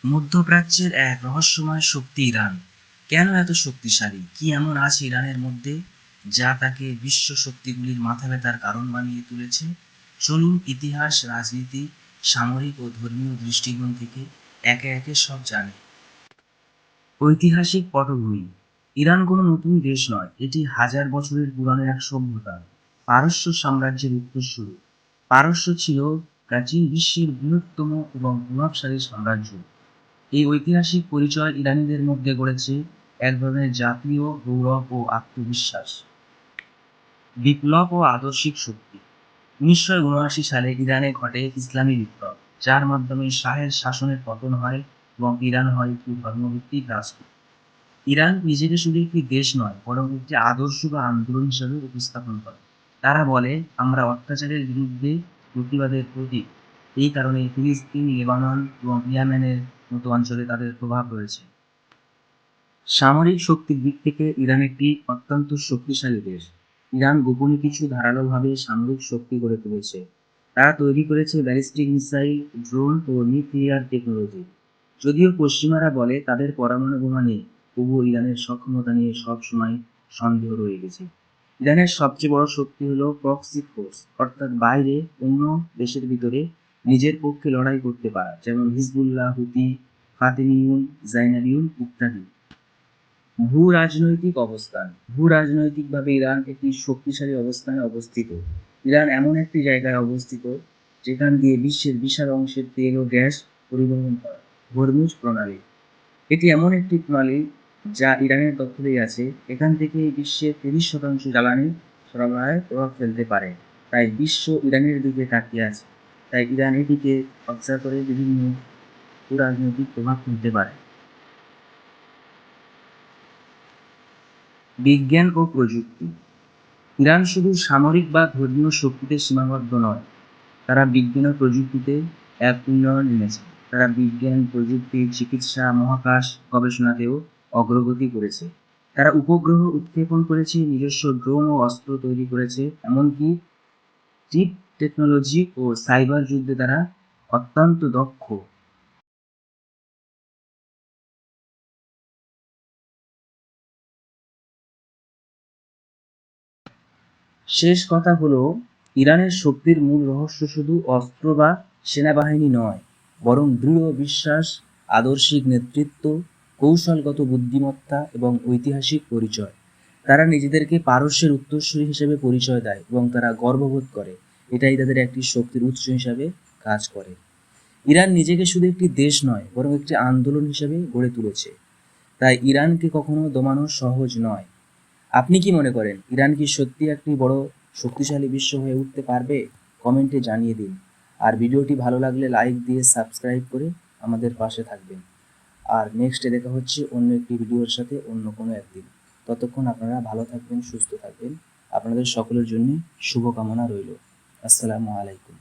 মধ্যপ্রাচ্যের এক রহস্যময় শক্তি ইরান। কেন এত শক্তিশালী? কি এমন আছে ইরানের মধ্যে যা তাকে বিশ্ব শক্তিগুলির মাথা ব্যথার কারণ বানিয়ে তুলেছে? চলুন ইতিহাস, রাজনীতি, সামরিক ও ধর্মীয় দৃষ্টিকোণ থেকে একে একে সব জানি। ঐতিহাসিক পটভূমি। ইরান কোনো নতুন দেশ নয়, এটি হাজার বছরের পুরানো এক সভ্যতা। পারস্য সাম্রাজ্যের উত্তরসূরি। পারস্য ছিল প্রাচীন বিশ্বের বৃহত্তম এবং প্রভাবশালী সাম্রাজ্য। এই ঐতিহাসিক পরিচয় ইরানিদের মধ্যে গড়েছে এক ধরনের জাতীয় গৌরব ও আত্মবিশ্বাস। বিপ্লব ও আদর্শিক শক্তি। 1979 সালে ইরানে ঘটে ইসলামী বিপ্লব, যার মাধ্যমে শাহের শাসনের পতন হয় এবং ইরান হয় একটি ধর্মভিত্তিক রাষ্ট্র। ইরান নিজেকে শুধু একটি দেশ নয়, বরং একটি আদর্শ বা আন্দোলন হিসেবে উপস্থাপন করে। তারা বলে, আমরা অত্যাচারের বিরুদ্ধে প্রতিবাদের প্রতীক। এই কারণে ফিলিস্তিন, লেবানন এবং ইয়েমেনের মতো অঞ্চলে তাদের প্রভাব রয়েছে। সামরিক শক্তির দিক থেকে ইরান একটি অত্যন্ত শক্তিশালী দেশ। ইরান গোপনে কিছু ধারালোভাবে সামরিক শক্তি গড়ে তুলেছে। তারা তৈরি করেছে ব্যালিস্টিক মিসাইল, ড্রোন ও নিউক্লিয়ার টেকনোলজি। যদিও পশ্চিমারা বলে তাদের পরমাণু বোমা নেই, তবুও ইরানের সক্ষমতা নিয়ে সবসময় সন্দেহ রয়ে গেছে। ইরানের সবচেয়ে বড় শক্তি হলো প্রক্সি ফোর্স, অর্থাৎ বাইরে অন্য দেশের ভিতরে নিজের পক্ষে লড়াই করতে পারা, যেমন হিজবুল্লাহ, হুতি, ফাতেমিয়ুন, জাইনাবিয়ুন ইত্যাদি। ভূ-রাজনৈতিক অবস্থান। ভূ-রাজনৈতিকভাবে ইরান একটি শক্তিশালী অবস্থানে অবস্থিত। ইরান এমন একটি জায়গায় অবস্থিত যেখান দিয়ে বিশ্বের বিশাল অংশের তেল ও গ্যাস পরিবহন হয়। হরমুজ প্রণালী। এটি এমন একটি প্রণালী যা ইরানের দখলেই আছে। এখান থেকে বিশ্বের 30% জ্বালানি সরবরাহে প্রভাব ফেলতে পারে। তাই বিশ্ব ইরানের দিকে তাকিয়ে আছে। তাই ইরান এটিকে অবজার্ভ করে বিভিন্ন ভূ-রাজনৈতিক প্রভাব ফেলতে পারে। বিজ্ঞান ও প্রযুক্তি। ইরান শুধু সামরিক বা ধর্মীয় শক্তিতে সীমাবদ্ধ নয়, তারা বিজ্ঞান ও প্রযুক্তিতে এক উন্নয়ন এনেছে। তারা বিজ্ঞান, প্রযুক্তি, চিকিৎসা, মহাকাশ গবেষণাতেও অগ্রগতি করেছে। তারা উপগ্রহ উৎক্ষেপণ করেছে, নিজস্ব ড্রোন ও অস্ত্র তৈরি করেছে, এমনকি চিপ টেকনোলজি ও সাইবার যুদ্ধে তারা অত্যন্ত দক্ষ। শেষ কথা হলো, ইরানের শক্তির মূল রহস্য শুধু অস্ত্র বা সেনাবাহিনী নয়, বরং দৃঢ় বিশ্বাস, আদর্শিক নেতৃত্ব, কৌশলগত বুদ্ধিমত্তা এবং ঐতিহাসিক পরিচয়। তারা নিজেদেরকে পারস্যের উত্তরসূরি হিসেবে পরিচয় দেয় এবং তারা গর্ববোধ করে এটাই তাদের একটি শক্তির উৎস হিসাবে কাজ করে। ইরান নিজেকে শুধু একটি দেশ নয়, বরং একটি আন্দোলন হিসেবে গড়ে তুলেছে। তাই ইরানকে কখনো দমানো সহজ নয়। আপনি কি মনে করেন, ইরান কি সত্যি একটি বড় শক্তিশালী বিশ্ব হয়ে উঠতে পারবে? কমেন্টে জানিয়ে দিন। আর ভিডিওটি ভালো লাগলে লাইক দিয়ে সাবস্ক্রাইব করে আমাদের পাশে থাকবেন। আর নেক্সটে দেখা হচ্ছে অন্য একটি ভিডিওর সাথে অন্য কোনো একদিন। ততক্ষণ আপনারা ভালো থাকবেন, সুস্থ থাকবেন। আপনাদের সকলের জন্য শুভকামনা রইল। আসসালামু আলাইকুম।